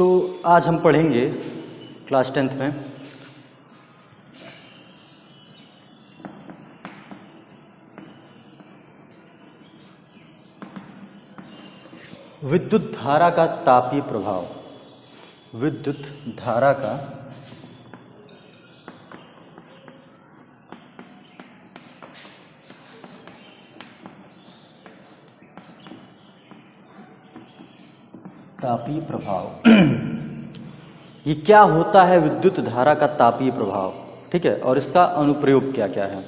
तो आज हम पढ़ेंगे क्लास 10th में विद्युत धारा का तापीय प्रभाव। विद्युत धारा का तापीय प्रभाव। ये क्या होता है विद्युत धारा का तापीय प्रभाव, ठीक है, और इसका अनुप्रयोग क्या क्या है।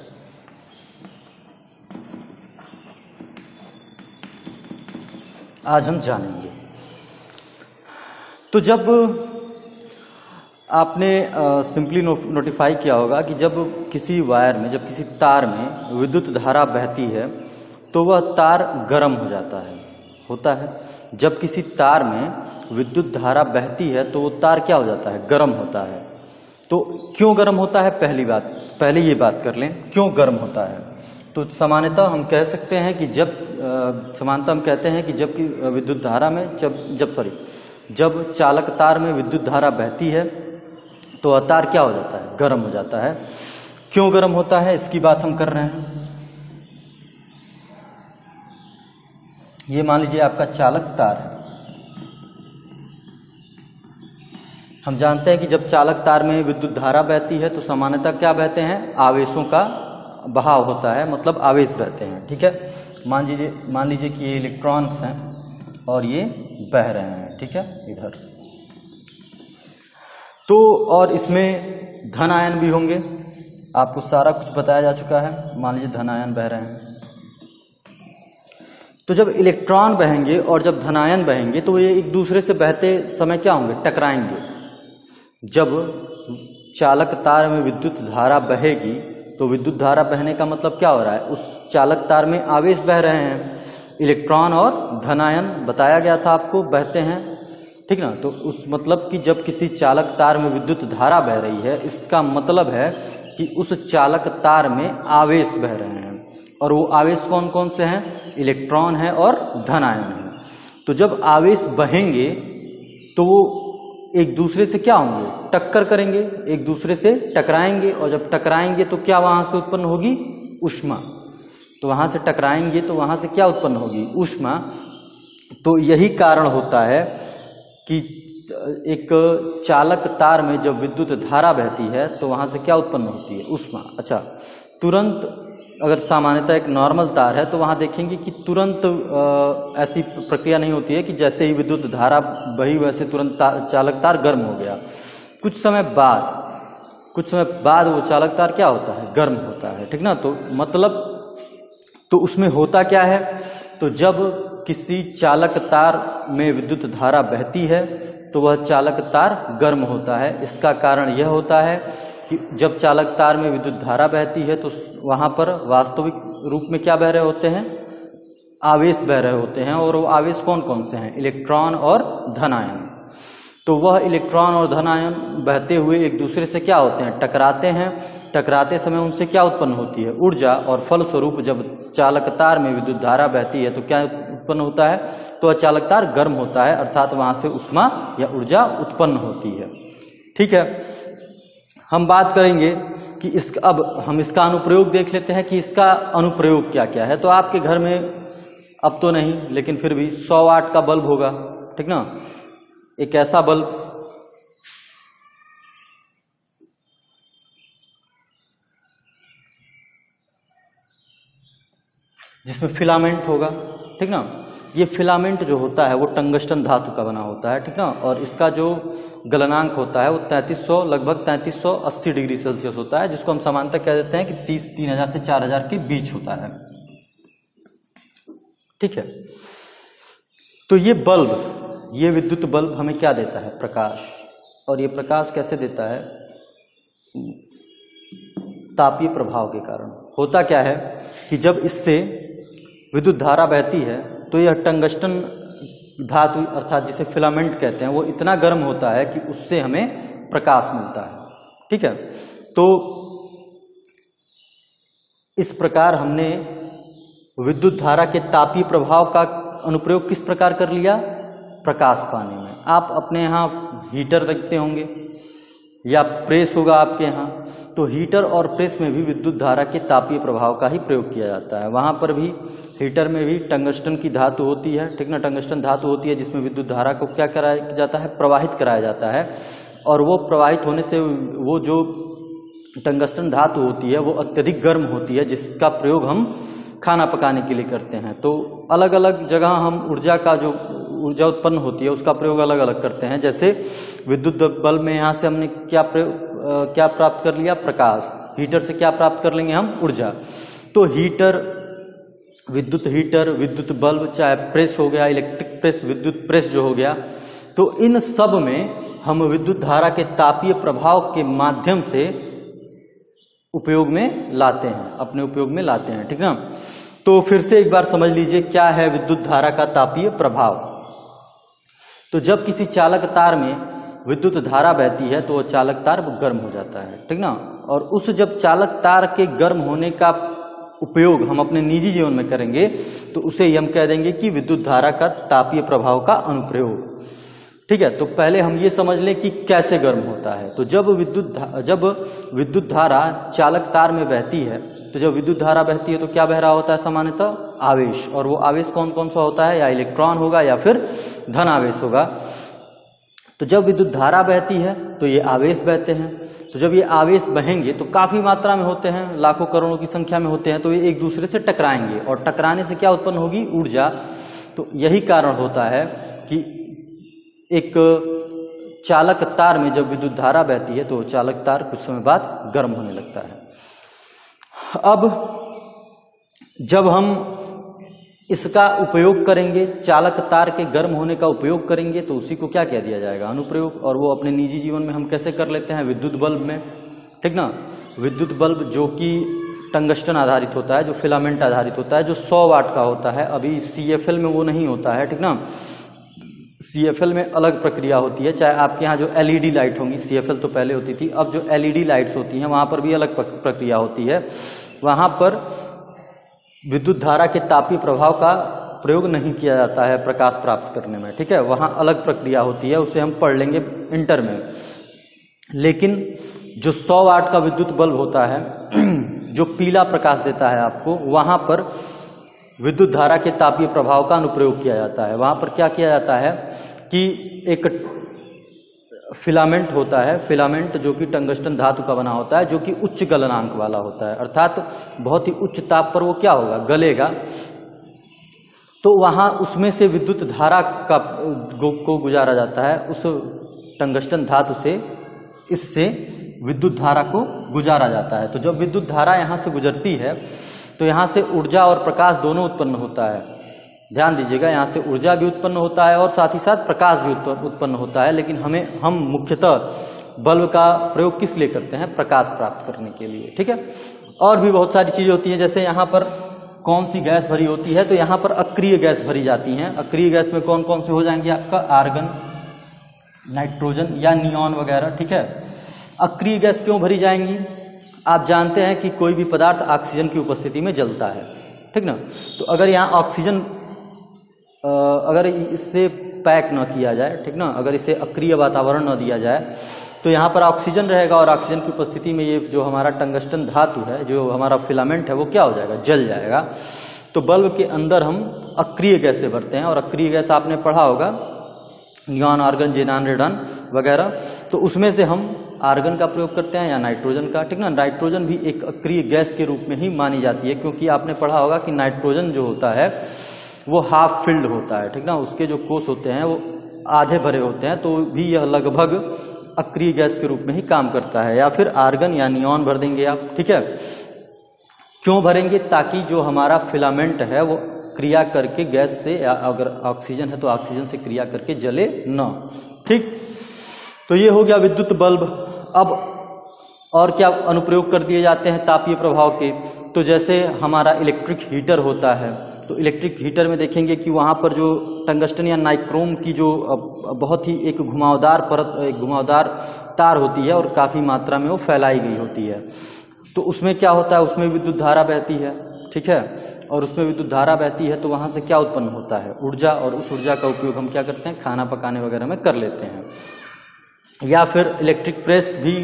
आज हम जानेंगे। तो जब आपने सिंपली नोटिफाई किया होगा कि जब किसी वायर में, जब किसी तार में विद्युत धारा बहती है तो वह तार गर्म हो जाता है, होता है। जब किसी तार में विद्युत धारा बहती है तो वो तार क्या हो जाता है, गर्म होता है। तो क्यों गर्म होता है, पहले ये बात कर लें, क्यों गर्म होता है। तो सामान्यतः हम कह सकते हैं कि जब विद्युत धारा में जब चालक तार में विद्युत धारा बहती है तो वह तार क्या हो जाता है, गर्म हो जाता है। क्यों गर्म होता है इसकी बात हम कर रहे हैं। ये मान लीजिए आपका चालक तार है। हम जानते हैं कि जब चालक तार में विद्युत धारा बहती है तो सामान्यतः क्या बहते हैं, आवेशों का बहाव होता है, मतलब आवेश बहते हैं, ठीक है। मान लीजिए कि ये इलेक्ट्रॉन्स हैं और ये बह रहे हैं, ठीक है, इधर। तो और इसमें धन आयन भी होंगे, आपको सारा कुछ बताया जा चुका है। मान लीजिए धन आयन बह रहे हैं। तो जब इलेक्ट्रॉन बहेंगे और जब धनायन बहेंगे तो ये एक दूसरे से बहते समय क्या होंगे, टकराएंगे। जब चालक तार में विद्युत धारा बहेगी तो विद्युत धारा बहने का मतलब क्या हो रहा है, उस चालक तार में आवेश बह रहे हैं, इलेक्ट्रॉन और धनायन बताया गया था आपको, बहते हैं, ठीक ना। तो उस मतलब कि जब किसी चालक तार में विद्युत धारा बह रही है, इसका मतलब है कि उस चालक तार में आवेश बह रहे हैं, और वो आवेश कौन कौन से हैं, इलेक्ट्रॉन है और धनायन है। तो जब आवेश बहेंगे तो वो एक दूसरे से क्या होंगे, टक्कर करेंगे, एक दूसरे से टकराएंगे, और जब टकराएंगे तो क्या वहां से उत्पन्न होगी, ऊष्मा। तो वहां से टकराएंगे तो वहां से क्या उत्पन्न होगी, ऊष्मा। तो यही कारण होता है कि एक चालक तार में जब विद्युत धारा बहती है तो वहां से क्या उत्पन्न होती है, ऊष्मा। अच्छा, तुरंत अगर सामान्यतः एक नॉर्मल तार है तो वहां देखेंगे कि तुरंत ऐसी प्रक्रिया नहीं होती है कि जैसे ही विद्युत धारा बही वैसे तुरंत चालक तार गर्म हो गया। कुछ समय बाद वो चालक तार क्या होता है, गर्म होता है, ठीक ना। तो मतलब तो उसमें होता क्या है, तो जब किसी चालक तार में विद्युत धारा बहती है तो वह चालक तार गर्म होता है। इसका कारण यह होता है कि जब चालक तार में विद्युत धारा बहती है तो वहां पर वास्तविक रूप में क्या बह रहे होते हैं, आवेश बह रहे होते हैं, और वो आवेश कौन कौन से हैं, इलेक्ट्रॉन और धनायन। तो वह इलेक्ट्रॉन और धनायन बहते हुए एक दूसरे से क्या होते हैं, टकराते हैं। टकराते समय उनसे क्या उत्पन्न होती है, ऊर्जा, और फलस्वरूप जब चालक तार में विद्युत धारा बहती है तो क्या उत्पन्न होता है, तो चालक तार गर्म होता है, अर्थात वहां से ऊष्मा या ऊर्जा उत्पन्न होती है, ठीक है। हम बात करेंगे कि अब हम इसका अनुप्रयोग देख लेते हैं कि इसका अनुप्रयोग क्या क्या है। तो आपके घर में अब तो नहीं, लेकिन फिर भी 100 वाट का बल्ब होगा, ठीक ना। एक ऐसा बल्ब जिसमें फिलामेंट होगा, ठीक ना। ये फिलामेंट जो होता है वो टंगस्टन धातु का बना होता है, ठीक ना। और इसका जो गलनांक होता है वो 3300 लगभग 3380 डिग्री सेल्सियस होता है, जिसको हम सामान्यतः कह देते हैं कि 3000 से 4000 के बीच होता है, ठीक है। तो ये विद्युत बल्ब हमें क्या देता है, प्रकाश। और ये प्रकाश कैसे देता है, तापीय प्रभाव के कारण। होता क्या है कि जब इससे विद्युत धारा बहती है तो यह टंगस्टन धातु अर्थात जिसे फिलामेंट कहते हैं वो इतना गर्म होता है कि उससे हमें प्रकाश मिलता है, ठीक है। तो इस प्रकार हमने विद्युत धारा के तापीय प्रभाव का अनुप्रयोग किस प्रकार कर लिया, प्रकाश पाने में। आप अपने यहाँ हीटर देखते होंगे या प्रेस होगा आपके यहाँ, तो हीटर और प्रेस में भी विद्युत धारा के तापीय प्रभाव का ही प्रयोग किया जाता है। वहाँ पर भी हीटर में भी टंगस्टन की धातु होती है, ठीक ना, टंगस्टन धातु होती है जिसमें विद्युत धारा को क्या कराया जाता है, प्रवाहित कराया जाता है। और वो प्रवाहित होने से वो जो टंगस्टन धातु होती है वो अत्यधिक गर्म होती है, जिसका प्रयोग हम खाना पकाने के लिए करते हैं। तो अलग अलग जगह हम ऊर्जा का जो ऊर्जा उत्पन्न होती है उसका प्रयोग अलग अलग करते हैं। जैसे विद्युत बल्ब में यहाँ से हमने क्या प्राप्त कर लिया, प्रकाश। हीटर से क्या प्राप्त कर लेंगे हम, ऊर्जा। तो हीटर, विद्युत बल्ब, चाहे प्रेस हो गया, इलेक्ट्रिक प्रेस, विद्युत प्रेस जो हो गया, तो इन सब में हम विद्युत धारा के तापीय प्रभाव के माध्यम से उपयोग में लाते हैं, अपने उपयोग में लाते हैं, ठीक ना। तो फिर से एक बार समझ लीजिए क्या है विद्युत धारा का तापीय प्रभाव। तो जब किसी चालक तार में विद्युत धारा बहती है तो वो चालक तार गर्म हो जाता है, ठीक ना। और उस जब चालक तार के गर्म होने का उपयोग हम अपने निजी जीवन में करेंगे तो उसे हम कह देंगे कि विद्युत धारा का तापीय प्रभाव का अनुप्रयोग, ठीक है। तो पहले हम ये समझ लें कि कैसे गर्म होता है। तो जब विद्युत धारा चालक तार में बहती है, तो जब विद्युत धारा बहती है तो क्या बह रहा होता है, सामान्यतः आवेश। और वो आवेश कौन कौन सा होता है, या इलेक्ट्रॉन होगा या फिर धन आवेश होगा। तो जब विद्युत धारा बहती है तो ये आवेश बहते हैं। तो जब ये आवेश बहेंगे तो काफी मात्रा में होते हैं, लाखों करोड़ों की संख्या में होते हैं, तो ये एक दूसरे से टकराएंगे और टकराने से क्या उत्पन्न होगी, ऊर्जा। तो यही कारण होता है कि एक चालक तार में जब विद्युत धारा बहती है तो चालक तार कुछ समय बाद गर्म होने लगता है। अब जब हम इसका उपयोग करेंगे, चालक तार के गर्म होने का उपयोग करेंगे, तो उसी को क्या कह दिया जाएगा, अनुप्रयोग। और वो अपने निजी जीवन में हम कैसे कर लेते हैं, विद्युत बल्ब में, ठीक ना। विद्युत बल्ब जो कि टंगस्टन आधारित होता है, जो फिलामेंट आधारित होता है, जो 100 वाट का होता है। अभी CFL में वो नहीं होता है, ठीक ना। CFL में अलग प्रक्रिया होती है। चाहे आपके यहाँ जो LED लाइट होंगी, CFL तो पहले होती थी, अब जो LED लाइट्स होती हैं वहाँ पर भी अलग प्रक्रिया होती है। वहाँ पर विद्युत धारा के तापीय प्रभाव का प्रयोग नहीं किया जाता है प्रकाश प्राप्त करने में, ठीक है। वहाँ अलग प्रक्रिया होती है, उसे हम पढ़ लेंगे इंटर में। लेकिन जो 100 वाट का विद्युत बल्ब होता है जो पीला प्रकाश देता है आपको, वहाँ पर विद्युत धारा के तापीय प्रभाव का अनुप्रयोग किया जाता है। वहाँ पर क्या किया जाता है कि एक फिलामेंट होता है, फिलामेंट जो कि टंगस्टन धातु का बना होता है, जो कि उच्च गलनांक वाला होता है, अर्थात बहुत ही उच्च ताप पर वो क्या होगा, गलेगा। तो वहाँ उसमें से विद्युत धारा को गुजारा जाता है, उस टंगस्टन धातु से, इससे विद्युत धारा को गुजारा जाता है। तो जब विद्युत धारा यहाँ से गुजरती है तो यहाँ से ऊर्जा और प्रकाश दोनों उत्पन्न होता है। ध्यान दीजिएगा, यहाँ से ऊर्जा भी उत्पन्न होता है और साथ ही साथ प्रकाश भी उत्पन्न होता है। लेकिन हम मुख्यतः बल्ब का प्रयोग किस लिए करते हैं, प्रकाश प्राप्त करने के लिए, ठीक है। और भी बहुत सारी चीजें होती हैं, जैसे यहाँ पर कौन सी गैस भरी होती है, तो यहाँ पर अक्रिय गैस भरी जाती हैं। अक्रिय गैस में कौन कौन से हो जाएंगे आपका, आर्गन, नाइट्रोजन या नियॉन वगैरह, ठीक है। अक्रिय गैस क्यों भरी जाएंगी, आप जानते हैं कि कोई भी पदार्थ ऑक्सीजन की उपस्थिति में जलता है, ठीक ना। तो अगर यहाँ ऑक्सीजन, अगर इससे पैक न किया जाए, ठीक ना, अगर इसे अक्रिय वातावरण न दिया जाए, तो यहाँ पर ऑक्सीजन रहेगा और ऑक्सीजन की उपस्थिति में ये जो हमारा टंगस्टन धातु है, जो हमारा फिलामेंट है, वो क्या हो जाएगा, जल जाएगा। तो बल्ब के अंदर हम अक्रिय गैसें भरते हैं, और अक्रिय गैस आपने पढ़ा होगा, नियॉन, आर्गन, जेनान, रेडन वगैरह। तो उसमें से हम आर्गन का प्रयोग करते हैं या नाइट्रोजन का, ठीक ना। नाइट्रोजन भी एक अक्रिय गैस के रूप में ही मानी जाती है, क्योंकि आपने पढ़ा होगा कि नाइट्रोजन जो होता है वो हाफ फिल्ड होता है, ठीक ना। उसके जो कोष होते हैं वो आधे भरे होते हैं, तो भी यह लगभग अक्रिय गैस के रूप में ही काम करता है। या फिर आर्गन या नियॉन भर देंगे आप, ठीक है। क्यों भरेंगे, ताकि जो हमारा फिलामेंट है वो क्रिया करके गैस से, या अगर ऑक्सीजन है तो ऑक्सीजन से क्रिया करके जले न, ठीक। तो ये हो गया विद्युत बल्ब। अब और क्या अनुप्रयोग कर दिए जाते हैं तापीय प्रभाव के, तो जैसे हमारा इलेक्ट्रिक हीटर होता है, तो इलेक्ट्रिक हीटर में देखेंगे कि वहाँ पर जो टंगस्टन या नाइक्रोम की जो बहुत ही एक घुमावदार परत, एक घुमावदार तार होती है और काफ़ी मात्रा में वो फैलाई गई होती है। तो उसमें क्या होता है, उसमें विद्युत धारा बहती है, ठीक है, और उसमें विद्युत धारा बहती है तो वहां से क्या उत्पन्न होता है, ऊर्जा, और उस ऊर्जा का उपयोग हम क्या करते हैं, खाना पकाने वगैरह में कर लेते हैं। या फिर इलेक्ट्रिक प्रेस भी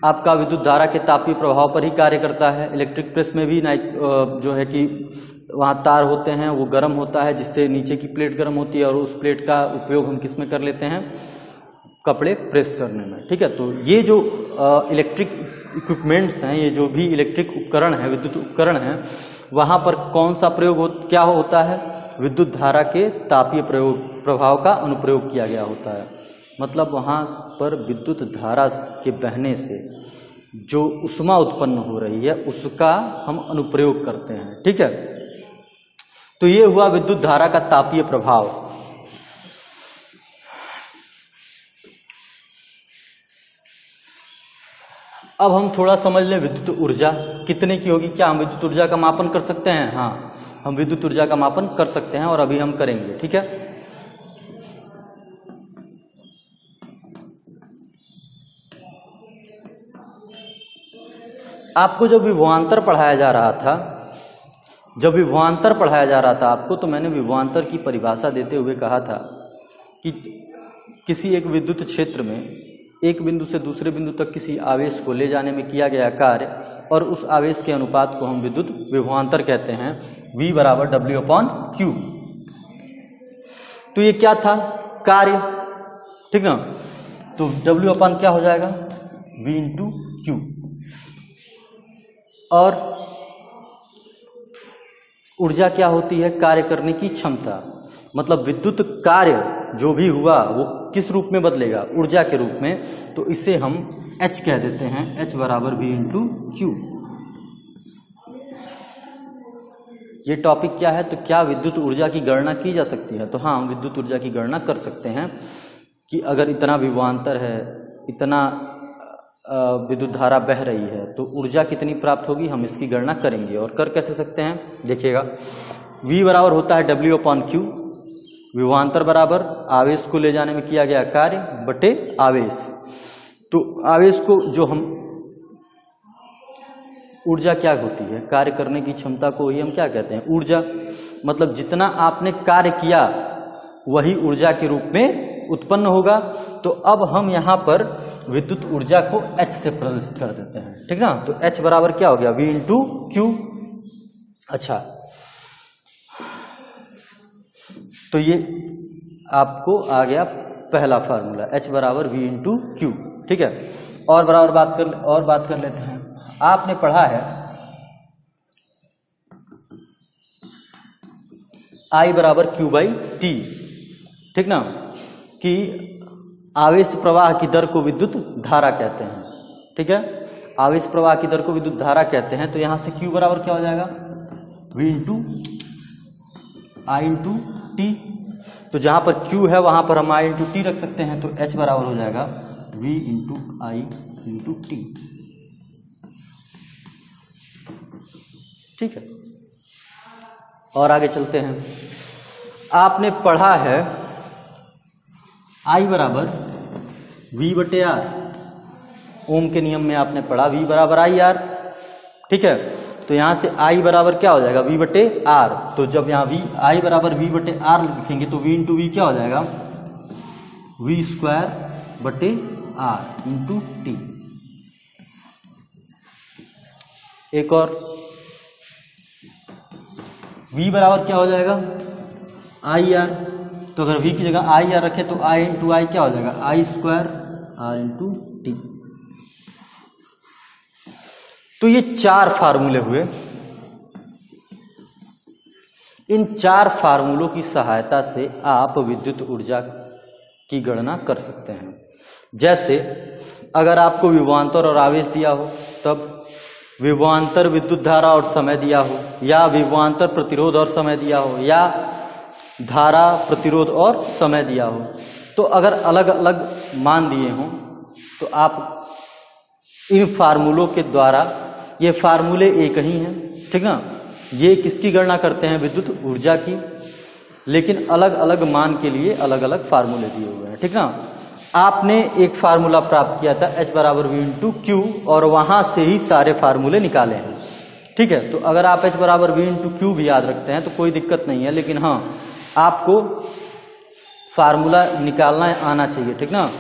आपका विद्युत धारा के तापीय प्रभाव पर ही कार्य करता है। इलेक्ट्रिक प्रेस में भी जो है कि वहाँ तार होते हैं, वो गर्म होता है, जिससे नीचे की प्लेट गर्म होती है, और उस प्लेट का उपयोग हम किस में कर लेते हैं, कपड़े प्रेस करने में। ठीक है, तो ये जो इलेक्ट्रिक इक्विपमेंट्स हैं, ये जो भी इलेक्ट्रिक उपकरण है, विद्युत उपकरण है, वहाँ पर कौन सा प्रयोग क्या होता है, विद्युत धारा के तापीय प्रभाव का अनुप्रयोग किया गया होता है। मतलब वहाँ पर विद्युत धारा के बहने से जो ऊष्मा उत्पन्न हो रही है उसका हम अनुप्रयोग करते हैं। ठीक है, तो ये हुआ विद्युत धारा का तापीय प्रभाव। अब हम थोड़ा समझ लें विद्युत ऊर्जा कितने की होगी। क्या हम विद्युत ऊर्जा का मापन कर सकते हैं? हाँ, हम विद्युत ऊर्जा का मापन कर सकते हैं और अभी हम करेंगे। ठीक है, आपको जब विभवांतर पढ़ाया जा रहा था, आपको, तो मैंने विभवांतर की परिभाषा देते हुए कहा था कि किसी एक विद्युत क्षेत्र में एक बिंदु से दूसरे बिंदु तक किसी आवेश को ले जाने में किया गया कार्य और उस आवेश के अनुपात को हम विद्युत विभवांतर कहते हैं। V बराबर W/Q। तो ये क्या था, कार्य। ठीक ना, तो W क्या हो जाएगा, V/Q। और ऊर्जा क्या होती है, कार्य करने की क्षमता। मतलब विद्युत कार्य जो भी हुआ वो किस रूप में बदलेगा, ऊर्जा के रूप में। तो इसे हम H कह देते हैं, H बराबर V/Q। ये टॉपिक क्या है, तो क्या विद्युत ऊर्जा की गणना की जा सकती है? तो हाँ, हम विद्युत ऊर्जा की गणना कर सकते हैं कि अगर इतना विभवांतर है, इतना विद्युत धारा बह रही है, तो ऊर्जा कितनी प्राप्त होगी, हम इसकी गणना करेंगे। और कर कैसे सकते हैं, देखिएगा। V बराबर होता है W/Q। विभवांतर बराबर आवेश को ले जाने में किया गया कार्य बटे आवेश। तो आवेश को जो हम ऊर्जा क्या होती है, कार्य करने की क्षमता को ही हम क्या कहते हैं, ऊर्जा। मतलब जितना आपने कार्य किया वही ऊर्जा के रूप में उत्पन्न होगा। तो अब हम यहाँ पर विद्युत ऊर्जा को H से प्रदर्शित कर देते हैं। ठीक ना, तो H बराबर क्या हो गया, V/Q। अच्छा, तो ये आपको आ गया पहला फार्मूला, H बराबर V/Q। ठीक है, और बराबर बात कर लेते हैं। आपने पढ़ा है I बराबर Q/T। ठीक ना, कि आवेश प्रवाह की दर को विद्युत धारा कहते हैं। ठीक है, आवेश प्रवाह की दर को विद्युत धारा कहते हैं। तो यहां से Q बराबर क्या हो जाएगा, V/I/T। तो जहां पर Q है वहां पर हम I/T रख सकते हैं। तो H बराबर हो जाएगा V/I/T। ठीक है, और आगे चलते हैं। आपने पढ़ा है I बराबर V/R। ओम के नियम में आपने पढ़ा V बराबर IR। ठीक है, तो यहां से I बराबर क्या हो जाएगा, V/R। तो जब यहां I बराबर V/R लिखेंगे तो V/V क्या हो जाएगा, V²/R/T। एक और V बराबर क्या हो जाएगा, IR। तो अगर V की जगह IR रखे तो I/I क्या हो जाएगा, I²R/T। तो ये 4 फार्मूले हुए। इन 4 फार्मूलों की सहायता से आप विद्युत ऊर्जा की गणना कर सकते हैं। जैसे अगर आपको विभवांतर और आवेश दिया हो, तब विभवांतर विद्युत धारा और समय दिया हो, या विभवांतर प्रतिरोध और समय दिया हो, या धारा प्रतिरोध और समय दिया हो, तो अगर अलग अलग मान दिए हों तो आप इन फार्मूलों के द्वारा, ये फार्मूले एक ही हैं, ठीक ना, ये किसकी गणना करते हैं, विद्युत ऊर्जा की, लेकिन अलग अलग मान के लिए अलग अलग फार्मूले दिए हुए हैं, ठीक ना। आपने एक फार्मूला प्राप्त किया था H बराबर V/Q और वहां से ही सारे फार्मूले निकाले हैं। ठीक है। तो अगर आप H बराबर V इंटू क्यू भी याद रखते हैं तो कोई दिक्कत नहीं है, लेकिन हाँ आपको फार्मूला निकालना आना चाहिए, ठीक ना।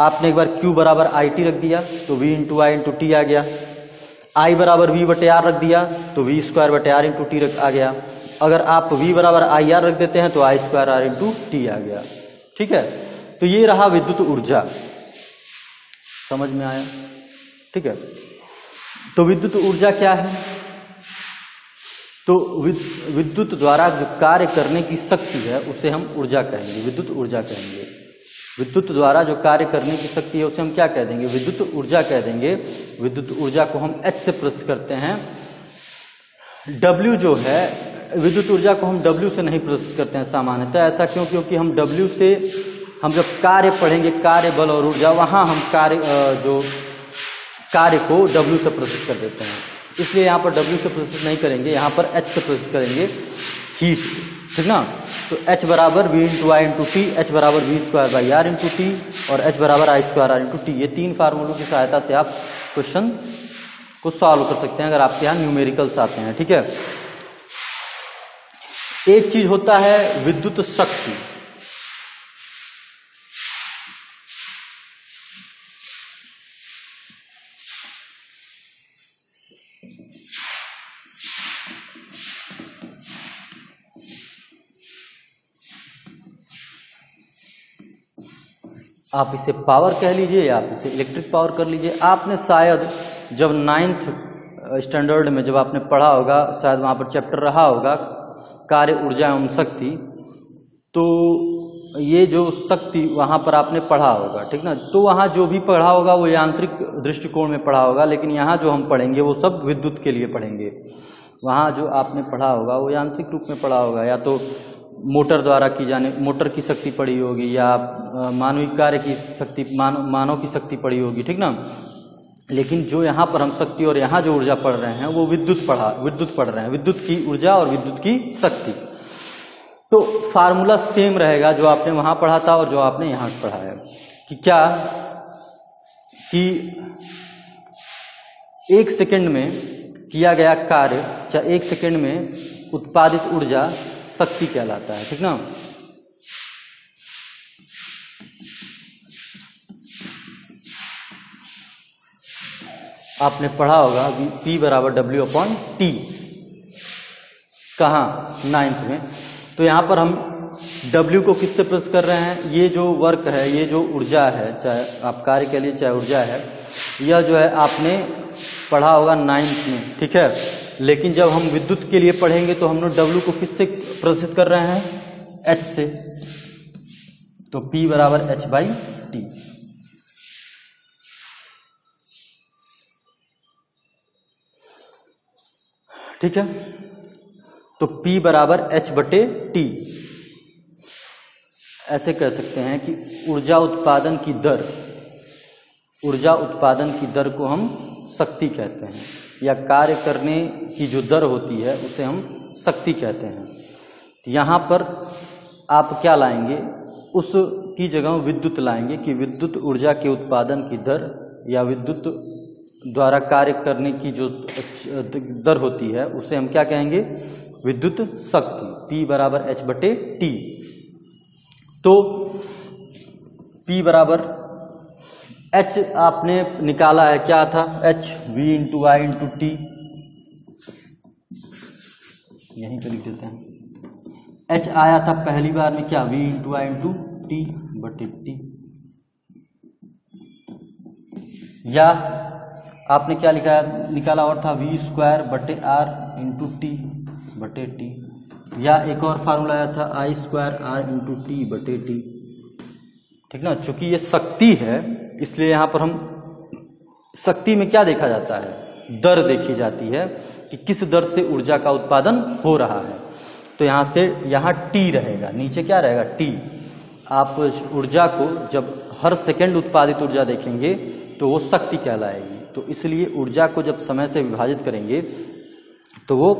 आपने एक बार Q बराबर IT रख दिया तो V इंटू आई इंटू टी आ गया, I बराबर V बटे R रख दिया तो V स्क्वायर बटे R इंटू टी आ गया। अगर आप V बराबर IR रख देते हैं तो I square R into t आ गया, ठीक है। तो ये रहा विद्युत ऊर्जा, समझ में आया, ठीक है। तो विद्युत ऊर्जा क्या है? तो विद्युत द्वारा जो कार्य करने की शक्ति है उसे हम ऊर्जा कहेंगे, विद्युत ऊर्जा कहेंगे। विद्युत द्वारा जो कार्य करने की शक्ति है उसे हम क्या कह देंगे? विद्युत ऊर्जा कह देंगे। विद्युत ऊर्जा को हम H से प्रस्तुत करते हैं। W जो है, विद्युत ऊर्जा को हम W से नहीं प्रस्तुत करते हैं सामान्यतः। ऐसा क्यों? क्योंकि हम W से, हम जब कार्य पढ़ेंगे, कार्य बल और ऊर्जा, वहां हम कार्य को W से प्रस्तुत कर देते हैं, इसलिए यहाँ पर W से प्रस्तुत नहीं करेंगे, यहाँ पर H से प्रस्तुत करेंगे, हीट, ठीक ना। तो H बराबर V इंटू आई इंटू टी, H बराबर V square by R into T और H बराबर I square R into T. ये तीन फार्मूलों की सहायता से आप क्वेश्चन को सॉल्व कर सकते हैं अगर आपके यहाँ न्यूमेरिकल्स आते हैं, ठीक है। एक चीज होता है विद्युत शक्ति, आप इसे पावर कह लीजिए या आप इसे इलेक्ट्रिक पावर कर लीजिए। आपने शायद जब 9th स्टैंडर्ड में जब आपने पढ़ा होगा, शायद वहाँ पर चैप्टर रहा होगा कार्य ऊर्जा एवं शक्ति, तो ये जो शक्ति वहाँ पर आपने पढ़ा होगा, ठीक ना। तो वहाँ जो भी पढ़ा होगा वो यांत्रिक दृष्टिकोण में पढ़ा होगा, लेकिन यहाँ जो हम पढ़ेंगे वो सब विद्युत के लिए पढ़ेंगे। वहाँ जो आपने पढ़ा होगा वो यांत्रिक रूप में पढ़ा होगा, या तो मोटर द्वारा की जाने, मोटर की शक्ति पड़ी होगी, या मानवीय कार्य की शक्ति, मानव की शक्ति पड़ी होगी, ठीक ना। लेकिन जो यहाँ पर हम शक्ति और यहाँ जो ऊर्जा पढ़ रहे हैं वो विद्युत पढ़ रहे हैं, विद्युत की ऊर्जा और विद्युत की शक्ति। तो फार्मूला सेम रहेगा जो आपने वहाँ पढ़ा था और जो आपने यहाँ पढ़ा है, कि क्या कि 1 सेकंड में किया गया कार्य, चाहे 1 सेकंड में उत्पादित ऊर्जा शक्ति कहलाता है, ठीक ना। आपने पढ़ा होगा P बराबर W अपॉन टी, कहाँ? 9th में। तो यहाँ पर हम W को किससे प्रस्तुत कर रहे हैं? ये जो वर्क है, ये जो ऊर्जा है, चाहे आप कार्य के लिए चाहे ऊर्जा है, यह जो है आपने पढ़ा होगा 9th में, ठीक है। लेकिन जब हम विद्युत के लिए पढ़ेंगे तो हम लोग W को किससे प्रस्तुत कर रहे हैं? H से। तो P बराबर H बाई टी, ठीक है। तो P बराबर H बटे टी। ऐसे कह सकते हैं कि ऊर्जा उत्पादन की दर, ऊर्जा उत्पादन की दर को हम शक्ति कहते हैं, या कार्य करने की जो दर होती है उसे हम शक्ति कहते हैं। यहाँ पर आप क्या लाएंगे? उस की जगह विद्युत लाएंगे, कि विद्युत ऊर्जा के उत्पादन की दर या विद्युत द्वारा कार्य करने की जो दर होती है उसे हम क्या कहेंगे? विद्युत शक्ति। P बराबर H बटे टी। तो P बराबर H आपने निकाला है, क्या था? H V इंटू आई इंटू टी, यहीं पे लिख देते हैं। H आया था पहली बार में क्या? V इंटू आई इंटू टी बटे टी। या आपने क्या निकाला और था? V स्क्वायर बटे R इंटू टी बटे टी। या एक और फार्मूला आया था I square R into T बटे टी, ठीक ना। चूंकि ये शक्ति है इसलिए यहाँ पर हम शक्ति में क्या देखा जाता है? दर देखी जाती है, कि किस दर से ऊर्जा का उत्पादन हो रहा है। तो यहाँ से यहाँ टी रहेगा, नीचे क्या रहेगा? टी। आप ऊर्जा को जब हर सेकंड उत्पादित ऊर्जा देखेंगे तो वो शक्ति कहलाएगी। तो इसलिए ऊर्जा को जब समय से विभाजित करेंगे तो वो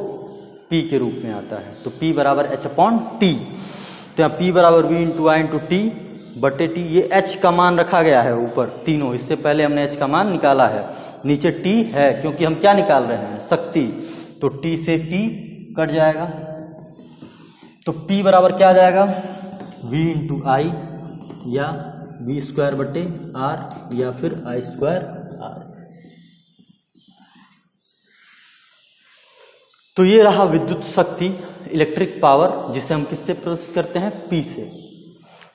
P के रूप में आता है। तो P बराबर H अपॉन टी। तो यहाँ P बराबर V इंटू आई इंटू टी बटे टी। ये H का मान रखा गया है ऊपर तीनों, इससे पहले हमने H का मान निकाला है। नीचे T है क्योंकि हम क्या निकाल रहे हैं? शक्ति। तो T से T कट जाएगा, तो P बराबर क्या आ जाएगा, V इंटू आई या V स्क्वायर बटे R या फिर I स्क्वायर R। तो ये रहा विद्युत शक्ति, इलेक्ट्रिक पावर, जिसे हम किससे प्रस्तुत करते हैं, P से।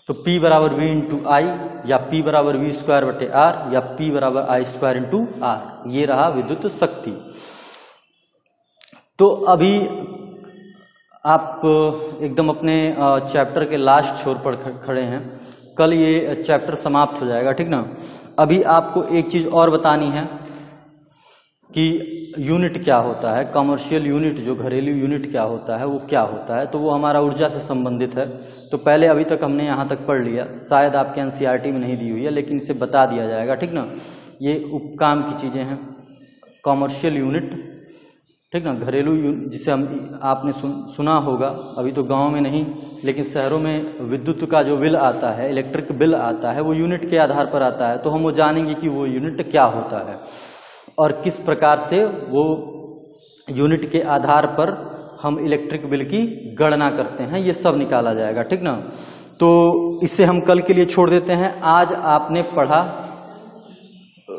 तो P बराबर V इंटू आई या P बराबर V स्क्वायर बटे R या P बराबर I स्क्वायर इंटू R, ये रहा विद्युत शक्ति। तो अभी आप एकदम अपने चैप्टर के लास्ट छोर पर खड़े हैं, कल ये चैप्टर समाप्त हो जाएगा, ठीक ना। अभी आपको एक चीज और बतानी है कि यूनिट क्या होता है, कमर्शियल यूनिट, जो घरेलू यूनिट क्या होता है, वो क्या होता है। तो वो हमारा ऊर्जा से संबंधित है। तो पहले अभी तक हमने यहाँ तक पढ़ लिया, शायद आपके एनसीईआरटी में नहीं दी हुई है, लेकिन इसे बता दिया जाएगा, ठीक ना। ये उपकाम की चीज़ें हैं, कमर्शियल यूनिट, ठीक ना, घरेलू यूनिट, जिसे हम आपने सुना होगा, अभी तो गाँव में नहीं लेकिन शहरों में विद्युत का जो बिल आता है, इलेक्ट्रिक बिल आता है, वो यूनिट के आधार पर आता है। तो हम वो जानेंगे कि वो यूनिट क्या होता है और किस प्रकार से वो यूनिट के आधार पर हम इलेक्ट्रिक बिल की गणना करते हैं, ये सब निकाला जाएगा, ठीक ना। तो इसे हम कल के लिए छोड़ देते हैं। आज आपने पढ़ा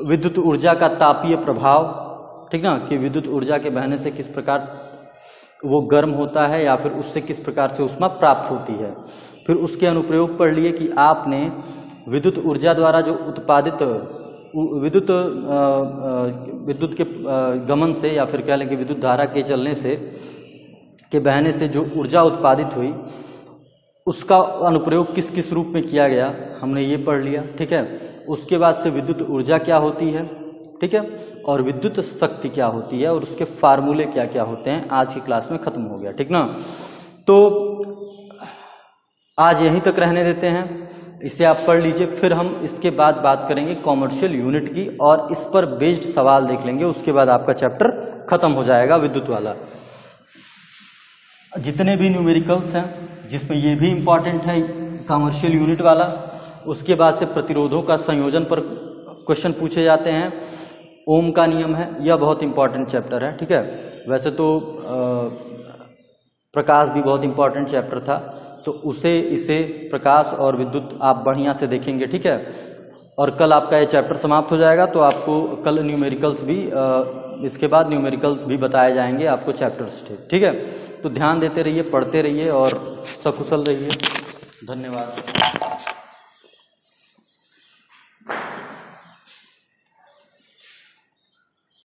विद्युत ऊर्जा का तापीय प्रभाव, ठीक ना, कि विद्युत ऊर्जा के बहने से किस प्रकार वो गर्म होता है या फिर उससे किस प्रकार से ऊष्मा प्राप्त होती है। फिर उसके अनुप्रयोग पढ़ लिए कि आपने विद्युत ऊर्जा द्वारा जो उत्पादित विद्युत के गमन से या फिर कह लें कि विद्युत धारा के चलने से, के बहने से जो ऊर्जा उत्पादित हुई, उसका अनुप्रयोग किस किस रूप में किया गया, हमने ये पढ़ लिया, ठीक है। उसके बाद से विद्युत ऊर्जा क्या होती है, ठीक है, और विद्युत शक्ति क्या होती है और उसके फार्मूले क्या क्या होते हैं, आज की क्लास में खत्म हो गया, ठीक ना। तो आज यहीं तक रहने देते हैं, इसे आप पढ़ लीजिए। फिर हम इसके बाद बात करेंगे कॉमर्शियल यूनिट की और इस पर बेस्ड सवाल देख लेंगे। उसके बाद आपका चैप्टर खत्म हो जाएगा विद्युत वाला। जितने भी न्यूमेरिकल्स हैं, जिसमें ये भी इंपॉर्टेंट है कॉमर्शियल यूनिट वाला, उसके बाद से प्रतिरोधों का संयोजन पर क्वेश्चन पूछे जाते हैं। ओम का नियम है, यह बहुत इंपॉर्टेंट चैप्टर है, ठीक है। वैसे तो प्रकाश भी बहुत इंपॉर्टेंट चैप्टर था, तो इसे प्रकाश और विद्युत आप बढ़िया से देखेंगे, ठीक है। और कल आपका ये चैप्टर समाप्त हो जाएगा, तो आपको कल न्यूमेरिकल्स भी इसके बाद न्यूमेरिकल्स भी बताए जाएंगे आपको चैप्टर्स, ठीक है। तो ध्यान देते रहिए, पढ़ते रहिए और सकुशल रहिए। धन्यवाद।